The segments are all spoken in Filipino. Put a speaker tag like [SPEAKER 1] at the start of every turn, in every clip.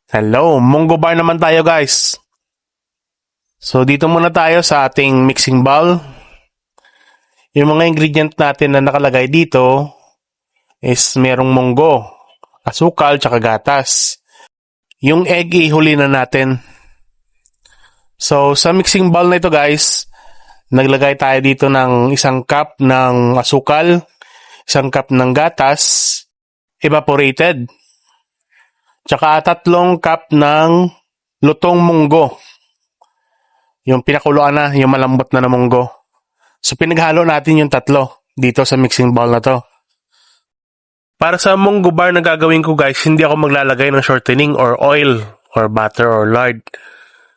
[SPEAKER 1] Hello, Munggo Bar naman tayo guys. So dito muna tayo sa ating mixing bowl. Yung mga ingredient natin na nakalagay dito is merong munggo, asukal, tsaka gatas. Yung egg ihuli na natin. So sa mixing bowl na ito guys, naglagay tayo dito ng isang cup ng asukal, isang cup ng gatas, evaporated, tsaka 3 cup ng lutong munggo. Yung pinakuluan na, yung malambot na munggo. So pinaghalo natin yung tatlo dito sa mixing bowl na to. Para sa munggo bar na gagawin ko guys, hindi ako maglalagay ng shortening or oil or butter or lard.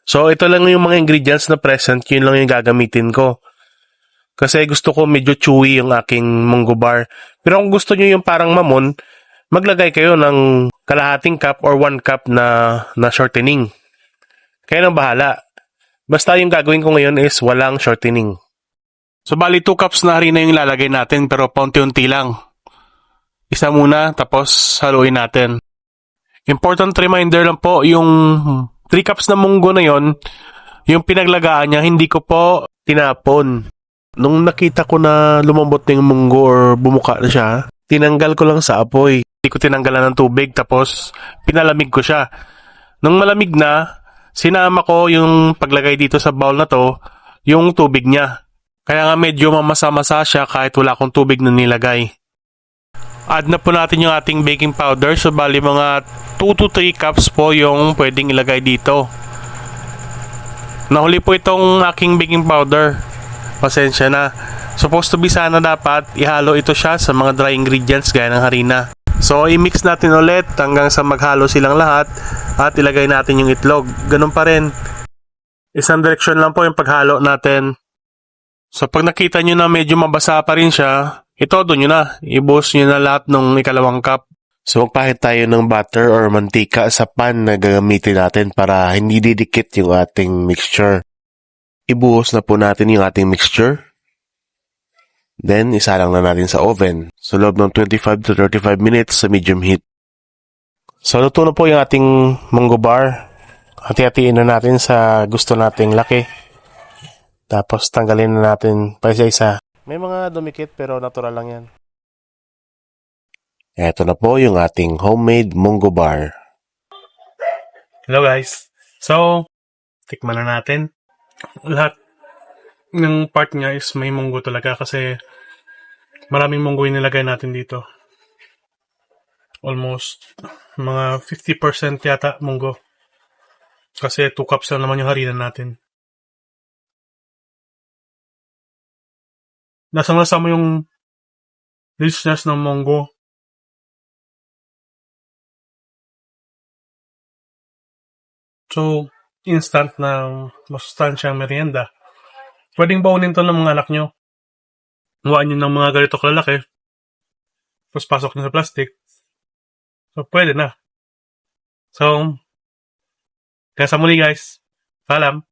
[SPEAKER 1] So ito lang yung mga ingredients na present, yun lang yung gagamitin ko. Kasi gusto ko medyo chewy yung aking munggo bar. Pero kung gusto nyo yung parang mamon, maglagay kayo ng kalahating cup or 1 cup na shortening. Kaya nang bahala. Basta yung gagawin ko ngayon is walang shortening. So bali 2 cups na harina yung ilalagay natin pero paunti-unti lang. Isa muna tapos haluin natin. Important reminder lang po, yung 3 cups na munggo na yon, yung pinaglagaan niya hindi ko po tinapon. Nung nakita ko na lumambot na yung munggo or bumuka na siya, tinanggal ko lang sa apoy. Hindi ko tinanggalan ng tubig tapos pinalamig ko siya. Nung malamig na, sinama ko yung paglagay dito sa bowl na to, yung tubig niya. Kaya nga medyo mamasa-masa siya kahit wala akong tubig na nilagay. Add na po natin yung ating baking powder. So bali mga 2 to 3 cups po yung pwedeng ilagay dito. Nahuli po itong aking baking powder. Pasensya na. Supposed to be sana dapat ihalo ito siya sa mga dry ingredients gaya ng harina. So i-mix natin ulit hanggang sa maghalo silang lahat at ilagay natin yung itlog. Ganun pa rin. Isang direksyon lang po yung paghalo natin. So pag nakita nyo na medyo mabasa pa rin siya, itodo nyo na. Ibuhos nyo na lahat ng ikalawang cup. So magpahid tayo ng butter or mantika sa pan na gagamitin natin para hindi didikit yung ating mixture. Ibuhos na po natin yung ating mixture. Then isalang na natin sa oven. So loob ng 25 to 35 minutes sa medium heat. So luto na po yung ating munggo bar. Hati-hatiin na natin sa gusto nating laki. Tapos tanggalin na natin pa isa-isa. May mga dumikit pero natural lang yan. Ito na po yung ating homemade munggo bar. Hello guys. So, tikman na natin. Lahat ng part niya is may munggo talaga kasi maraming munggo yung nilagay natin dito. Almost mga 50% yata munggo. Kasi 2 cups lang naman yung harina natin. Lasang-lasa mo yung richness ng munggo. So, instant na masustansyang merienda. Pwedeng baunin to ng mga anak nyo. Huwaan nyo ng mga ganito kalalaki. Tapos pasok nyo sa plastic. So, pwede na. So, kaya sa muli guys. Paalam.